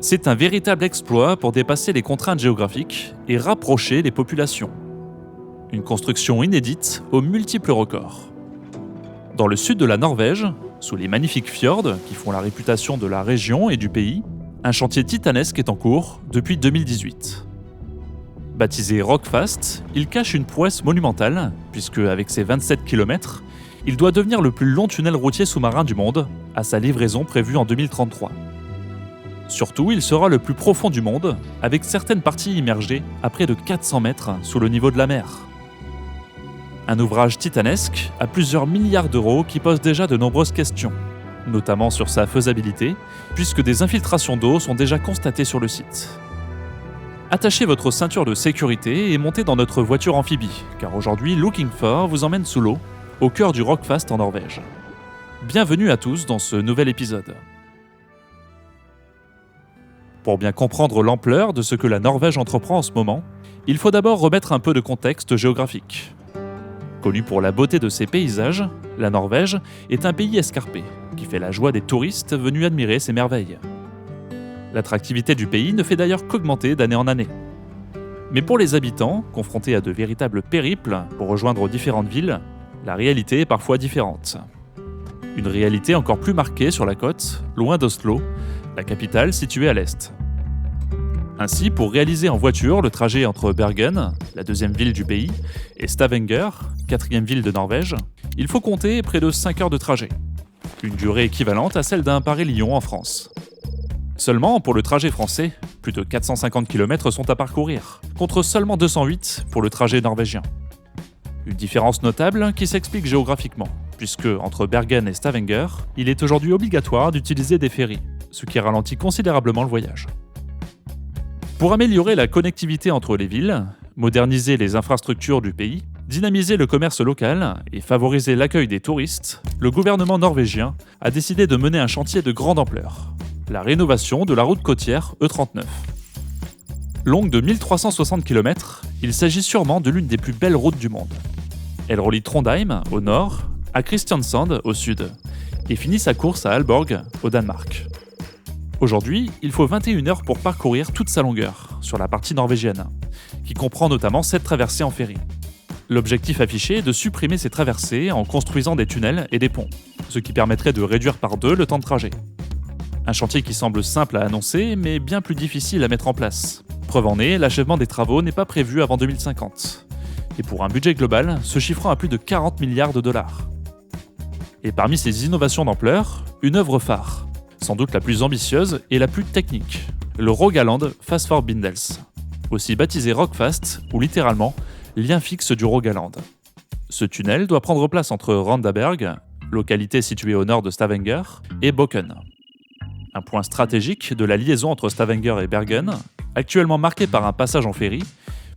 C'est un véritable exploit pour dépasser les contraintes géographiques et rapprocher les populations. Une construction inédite aux multiples records. Dans le sud de la Norvège, sous les magnifiques fjords qui font la réputation de la région et du pays, un chantier titanesque est en cours depuis 2018. Baptisé Rockfast, il cache une prouesse monumentale, puisque avec ses 27 km, il doit devenir le plus long tunnel routier sous-marin du monde, à sa livraison prévue en 2033. Surtout, il sera le plus profond du monde, avec certaines parties immergées à près de 400 mètres sous le niveau de la mer. Un ouvrage titanesque à plusieurs milliards d'euros qui pose déjà de nombreuses questions, notamment sur sa faisabilité, puisque des infiltrations d'eau sont déjà constatées sur le site. Attachez votre ceinture de sécurité et montez dans notre voiture amphibie, car aujourd'hui Looking For vous emmène sous l'eau, au cœur du Rockfast en Norvège. Bienvenue à tous dans ce nouvel épisode. Pour bien comprendre l'ampleur de ce que la Norvège entreprend en ce moment, il faut d'abord remettre un peu de contexte géographique. Connue pour la beauté de ses paysages, la Norvège est un pays escarpé, qui fait la joie des touristes venus admirer ses merveilles. L'attractivité du pays ne fait d'ailleurs qu'augmenter d'année en année. Mais pour les habitants, confrontés à de véritables périples pour rejoindre différentes villes, la réalité est parfois différente. Une réalité encore plus marquée sur la côte, loin d'Oslo, la capitale située à l'est. Ainsi, pour réaliser en voiture le trajet entre Bergen, la deuxième ville du pays, et Stavanger, quatrième ville de Norvège, il faut compter près de 5 heures de trajet. Une durée équivalente à celle d'un Paris-Lyon en France. Seulement, pour le trajet français, plus de 450 km sont à parcourir, contre seulement 208 pour le trajet norvégien. Une différence notable qui s'explique géographiquement, puisque entre Bergen et Stavanger, il est aujourd'hui obligatoire d'utiliser des ferries, ce qui ralentit considérablement le voyage. Pour améliorer la connectivité entre les villes, moderniser les infrastructures du pays, dynamiser le commerce local et favoriser l'accueil des touristes, le gouvernement norvégien a décidé de mener un chantier de grande ampleur, la rénovation de la route côtière E39. Longue de 1360 km, il s'agit sûrement de l'une des plus belles routes du monde. Elle relie Trondheim au nord à Kristiansand au sud et finit sa course à Aalborg au Danemark. Aujourd'hui, il faut 21 heures pour parcourir toute sa longueur sur la partie norvégienne, qui comprend notamment 7 traversées en ferry. L'objectif affiché est de supprimer ces traversées en construisant des tunnels et des ponts, ce qui permettrait de réduire par 2 le temps de trajet. Un chantier qui semble simple à annoncer, mais bien plus difficile à mettre en place. Preuve en est, l'achèvement des travaux n'est pas prévu avant 2050. Et pour un budget global se chiffrant à plus de 40 milliards de dollars. Et parmi ces innovations d'ampleur, une œuvre phare, sans doute la plus ambitieuse et la plus technique, le Rogaland Fastforbindelse, aussi baptisé Rockfast, ou littéralement lien fixe du Rogaland. Ce tunnel doit prendre place entre Randaberg, localité située au nord de Stavanger, et Boken. Un point stratégique de la liaison entre Stavanger et Bergen, actuellement marqué par un passage en ferry,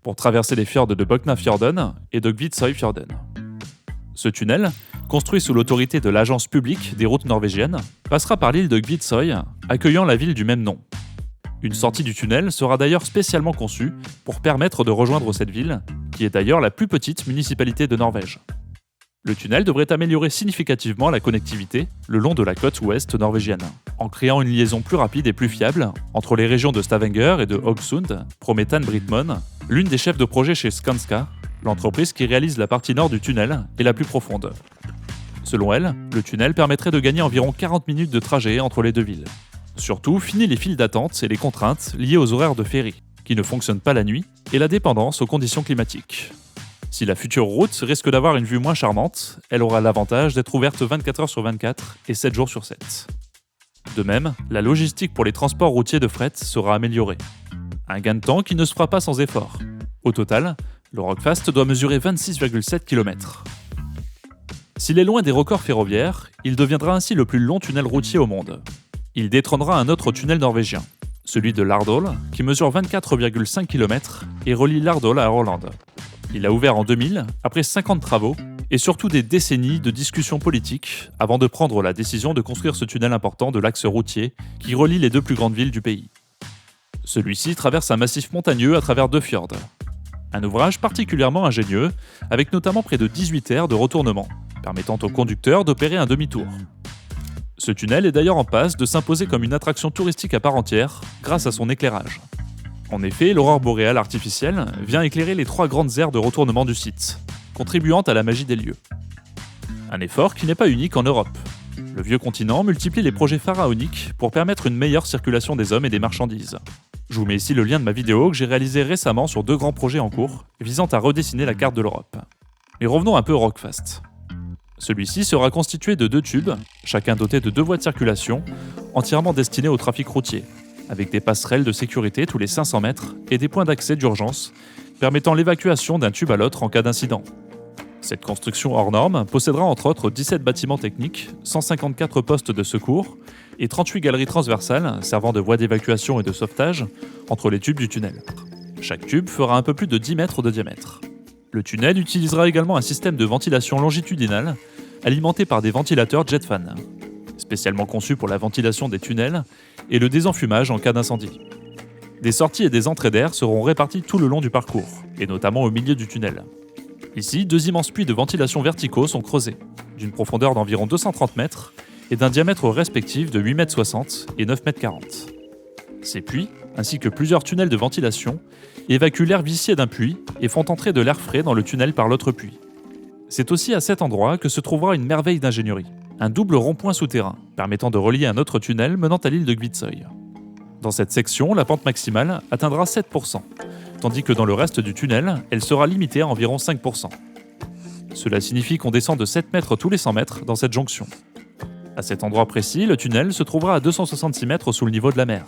pour traverser les fjords de Boknafjorden et de Kvitsøyfjorden. Ce tunnel, construit sous l'autorité de l'Agence publique des routes norvégiennes, passera par l'île de Kvitsøy, accueillant la ville du même nom. Une sortie du tunnel sera d'ailleurs spécialement conçue pour permettre de rejoindre cette ville, qui est d'ailleurs la plus petite municipalité de Norvège. Le tunnel devrait améliorer significativement la connectivité le long de la côte ouest norvégienne, en créant une liaison plus rapide et plus fiable entre les régions de Stavanger et de Haugesund, promet Anne Brittmann, l'une des chefs de projet chez Skanska, l'entreprise qui réalise la partie nord du tunnel et la plus profonde. Selon elle, le tunnel permettrait de gagner environ 40 minutes de trajet entre les deux villes. Surtout, fini les files d'attente et les contraintes liées aux horaires de ferry, qui ne fonctionnent pas la nuit, et la dépendance aux conditions climatiques. Si la future route risque d'avoir une vue moins charmante, elle aura l'avantage d'être ouverte 24 heures sur 24 et 7 jours sur 7. De même, la logistique pour les transports routiers de fret sera améliorée. Un gain de temps qui ne se fera pas sans effort. Au total, le Rockfast doit mesurer 26,7 km. S'il est loin des records ferroviaires, il deviendra ainsi le plus long tunnel routier au monde. Il détrônera un autre tunnel norvégien, celui de Lardal, qui mesure 24,5 km et relie Lardal à Årland. Il a ouvert en 2000, après 50 travaux, et surtout des décennies de discussions politiques avant de prendre la décision de construire ce tunnel important de l'axe routier qui relie les deux plus grandes villes du pays. Celui-ci traverse un massif montagneux à travers 2 fjords. Un ouvrage particulièrement ingénieux, avec notamment près de 18 aires de retournement, permettant au conducteur d'opérer un demi-tour. Ce tunnel est d'ailleurs en passe de s'imposer comme une attraction touristique à part entière grâce à son éclairage. En effet, l'aurore boréale artificielle vient éclairer les 3 grandes aires de retournement du site, contribuant à la magie des lieux. Un effort qui n'est pas unique en Europe. Le vieux continent multiplie les projets pharaoniques pour permettre une meilleure circulation des hommes et des marchandises. Je vous mets ici le lien de ma vidéo que j'ai réalisée récemment sur 2 grands projets en cours, visant à redessiner la carte de l'Europe. Mais revenons un peu au Rockfast. Celui-ci sera constitué de 2 tubes, chacun doté de 2 voies de circulation, entièrement destinées au trafic routier, avec des passerelles de sécurité tous les 500 mètres et des points d'accès d'urgence, permettant l'évacuation d'un tube à l'autre en cas d'incident. Cette construction hors norme possédera entre autres 17 bâtiments techniques, 154 postes de secours et 38 galeries transversales servant de voies d'évacuation et de sauvetage entre les tubes du tunnel. Chaque tube fera un peu plus de 10 mètres de diamètre. Le tunnel utilisera également un système de ventilation longitudinale alimenté par des ventilateurs jet-fan, spécialement conçus pour la ventilation des tunnels et le désenfumage en cas d'incendie. Des sorties et des entrées d'air seront réparties tout le long du parcours, et notamment au milieu du tunnel. Ici, 2 immenses puits de ventilation verticaux sont creusés, d'une profondeur d'environ 230 mètres et d'un diamètre respectif de 8,60 m et 9,40 m. Ces puits, ainsi que plusieurs tunnels de ventilation, évacuent l'air vicié d'un puits et font entrer de l'air frais dans le tunnel par l'autre puits. C'est aussi à cet endroit que se trouvera une merveille d'ingénierie, un double rond-point souterrain, permettant de relier un autre tunnel menant à l'île de Gvitsoy. Dans cette section, la pente maximale atteindra 7%, tandis que dans le reste du tunnel, elle sera limitée à environ 5%. Cela signifie qu'on descend de 7 mètres tous les 100 mètres dans cette jonction. À cet endroit précis, le tunnel se trouvera à 266 mètres sous le niveau de la mer,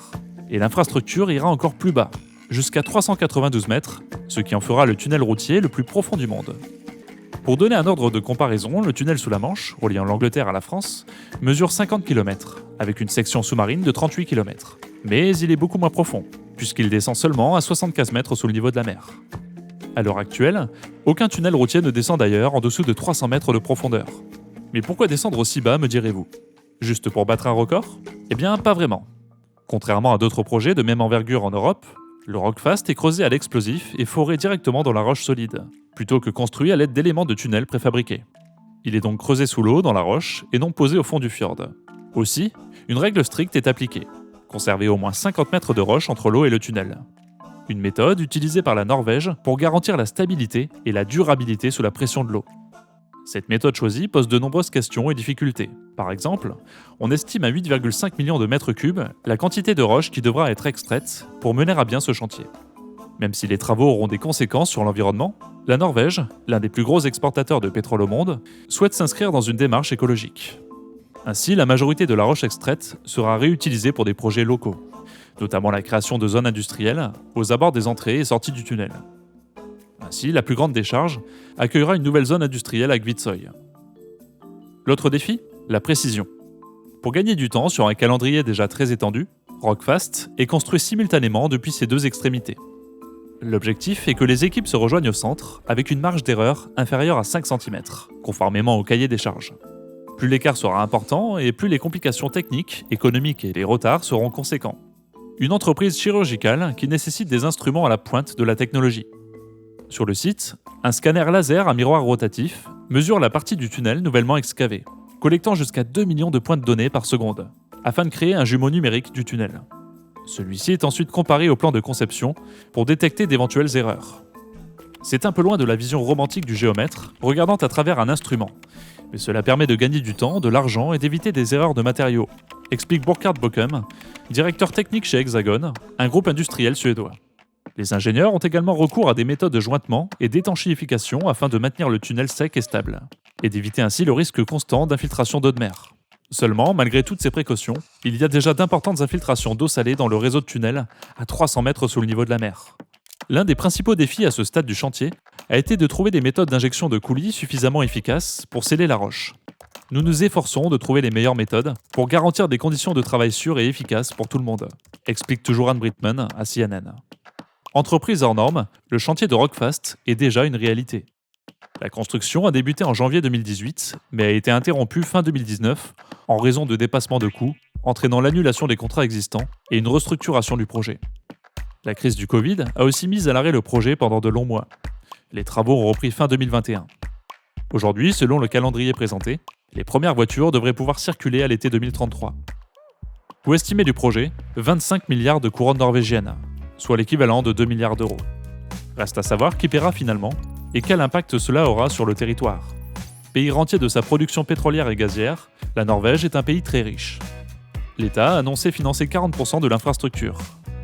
et l'infrastructure ira encore plus bas, jusqu'à 392 mètres, ce qui en fera le tunnel routier le plus profond du monde. Pour donner un ordre de comparaison, le tunnel sous la Manche, reliant l'Angleterre à la France, mesure 50 km, avec une section sous-marine de 38 km. Mais il est beaucoup moins profond, puisqu'il descend seulement à 75 mètres sous le niveau de la mer. À l'heure actuelle, aucun tunnel routier ne descend d'ailleurs en dessous de 300 mètres de profondeur. Mais pourquoi descendre aussi bas, me direz-vous? Juste pour battre un record? Eh bien, pas vraiment. Contrairement à d'autres projets de même envergure en Europe, le Rockfast est creusé à l'explosif et foré directement dans la roche solide, plutôt que construit à l'aide d'éléments de tunnels préfabriqués. Il est donc creusé sous l'eau, dans la roche, et non posé au fond du fjord. Aussi, une règle stricte est appliquée: conserver au moins 50 mètres de roche entre l'eau et le tunnel. Une méthode utilisée par la Norvège pour garantir la stabilité et la durabilité sous la pression de l'eau. Cette méthode choisie pose de nombreuses questions et difficultés. Par exemple, on estime à 8,5 millions de mètres cubes la quantité de roche qui devra être extraite pour mener à bien ce chantier. Même si les travaux auront des conséquences sur l'environnement, la Norvège, l'un des plus gros exportateurs de pétrole au monde, souhaite s'inscrire dans une démarche écologique. Ainsi, la majorité de la roche extraite sera réutilisée pour des projets locaux, notamment la création de zones industrielles aux abords des entrées et sorties du tunnel. Ainsi, la plus grande décharge accueillera une nouvelle zone industrielle à Gvitsoy. L'autre défi? La précision. Pour gagner du temps sur un calendrier déjà très étendu, Rockfast est construit simultanément depuis ses 2 extrémités. L'objectif est que les équipes se rejoignent au centre avec une marge d'erreur inférieure à 5 cm, conformément au cahier des charges. Plus l'écart sera important et plus les complications techniques, économiques et les retards seront conséquents. Une entreprise chirurgicale qui nécessite des instruments à la pointe de la technologie. Sur le site, un scanner laser à miroir rotatif mesure la partie du tunnel nouvellement excavée, collectant jusqu'à 2 millions de points de données par seconde, afin de créer un jumeau numérique du tunnel. Celui-ci est ensuite comparé au plan de conception pour détecter d'éventuelles erreurs. C'est un peu loin de la vision romantique du géomètre, regardant à travers un instrument, mais cela permet de gagner du temps, de l'argent et d'éviter des erreurs de matériaux, explique Burkhard Bockum, directeur technique chez Hexagon, un groupe industriel suédois. Les ingénieurs ont également recours à des méthodes de jointement et d'étanchéification afin de maintenir le tunnel sec et stable, et d'éviter ainsi le risque constant d'infiltration d'eau de mer. Seulement, malgré toutes ces précautions, il y a déjà d'importantes infiltrations d'eau salée dans le réseau de tunnels à 300 mètres sous le niveau de la mer. L'un des principaux défis à ce stade du chantier a été de trouver des méthodes d'injection de coulis suffisamment efficaces pour sceller la roche. Nous nous efforçons de trouver les meilleures méthodes pour garantir des conditions de travail sûres et efficaces pour tout le monde, explique toujours Anne Brittman à CNN. Entreprise hors norme, le chantier de Rockfast est déjà une réalité. La construction a débuté en janvier 2018, mais a été interrompue fin 2019 en raison de dépassements de coûts, entraînant l'annulation des contrats existants et une restructuration du projet. La crise du Covid a aussi mis à l'arrêt le projet pendant de longs mois. Les travaux ont repris fin 2021. Aujourd'hui, selon le calendrier présenté, Les premières voitures devraient pouvoir circuler à l'été 2033. Coût estimé du projet, 25 milliards de couronnes norvégiennes, soit l'équivalent de 2 milliards d'euros. Reste à savoir qui paiera finalement et quel impact cela aura sur le territoire. Pays rentier de sa production pétrolière et gazière, la Norvège est un pays très riche. L'État a annoncé financer 40% de l'infrastructure.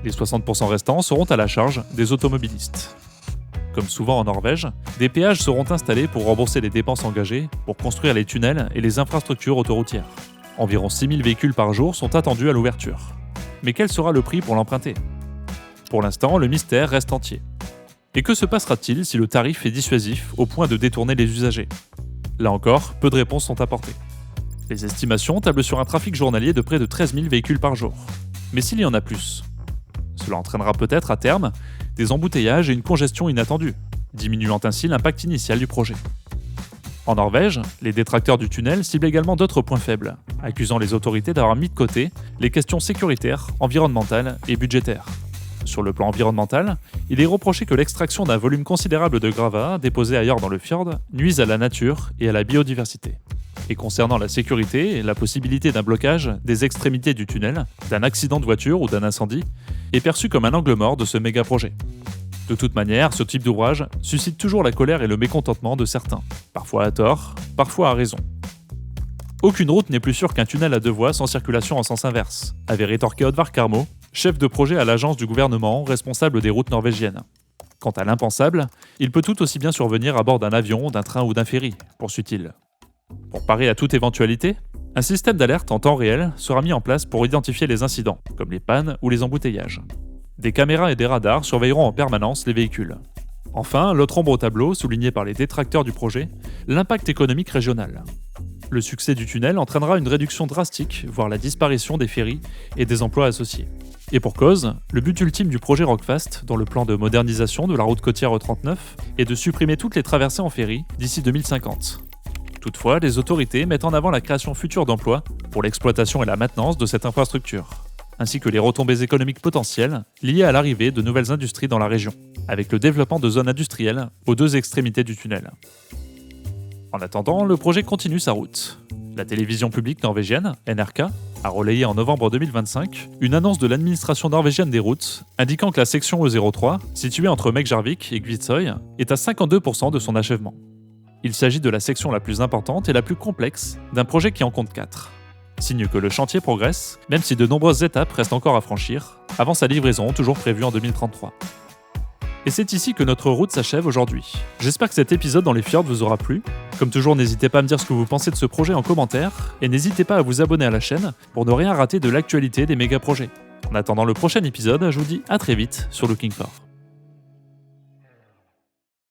Les 60% restants seront à la charge des automobilistes. Comme souvent en Norvège, des péages seront installés pour rembourser les dépenses engagées pour construire les tunnels et les infrastructures autoroutières. Environ 6000 véhicules par jour sont attendus à l'ouverture. Mais quel sera le prix pour l'emprunter ? Pour l'instant, le mystère reste entier. Et que se passera-t-il si le tarif est dissuasif au point de détourner les usagers ? Là encore, peu de réponses sont apportées. Les estimations tablent sur un trafic journalier de près de 13 000 véhicules par jour. Mais s'il y en a plus ? Cela entraînera peut-être à terme des embouteillages et une congestion inattendue, diminuant ainsi l'impact initial du projet. En Norvège, les détracteurs du tunnel ciblent également d'autres points faibles, accusant les autorités d'avoir mis de côté les questions sécuritaires, environnementales et budgétaires. Sur le plan environnemental, il est reproché que l'extraction d'un volume considérable de gravats déposé ailleurs dans le fjord nuise à la nature et à la biodiversité. Et concernant la sécurité et la possibilité d'un blocage des extrémités du tunnel, d'un accident de voiture ou d'un incendie, est perçu comme un angle mort de ce méga-projet. De toute manière, ce type d'ouvrage suscite toujours la colère et le mécontentement de certains, parfois à tort, parfois à raison. Aucune route n'est plus sûre qu'un tunnel à 2 voies sans circulation en sens inverse, avait rétorqué Oddvar Karmo, chef de projet à l'agence du gouvernement responsable des routes norvégiennes. Quant à l'impensable, il peut tout aussi bien survenir à bord d'un avion, d'un train ou d'un ferry, poursuit-il. Pour parer à toute éventualité, un système d'alerte en temps réel sera mis en place pour identifier les incidents, comme les pannes ou les embouteillages. Des caméras et des radars surveilleront en permanence les véhicules. Enfin, l'autre ombre au tableau, souligné par les détracteurs du projet, l'impact économique régional. Le succès du tunnel entraînera une réduction drastique, voire la disparition des ferries et des emplois associés. Et pour cause, le but ultime du projet Rockfast, dans le plan de modernisation de la route côtière E39, est de supprimer toutes les traversées en ferry d'ici 2050. Toutefois, les autorités mettent en avant la création future d'emplois pour l'exploitation et la maintenance de cette infrastructure, ainsi que les retombées économiques potentielles liées à l'arrivée de nouvelles industries dans la région, avec le développement de zones industrielles aux 2 extrémités du tunnel. En attendant, le projet continue sa route. La télévision publique norvégienne, NRK, a relayé en novembre 2025 une annonce de l'administration norvégienne des routes indiquant que la section E03, située entre Mekjarvik et Kvitsøy, est à 52% de son achèvement. Il s'agit de la section la plus importante et la plus complexe d'un projet qui en compte 4. Signe que le chantier progresse, même si de nombreuses étapes restent encore à franchir, avant sa livraison toujours prévue en 2033. Et c'est ici que notre route s'achève aujourd'hui. J'espère que cet épisode dans les fjords vous aura plu. Comme toujours, n'hésitez pas à me dire ce que vous pensez de ce projet en commentaire, et n'hésitez pas à vous abonner à la chaîne pour ne rien rater de l'actualité des méga projets. En attendant le prochain épisode, je vous dis à très vite sur Looking For.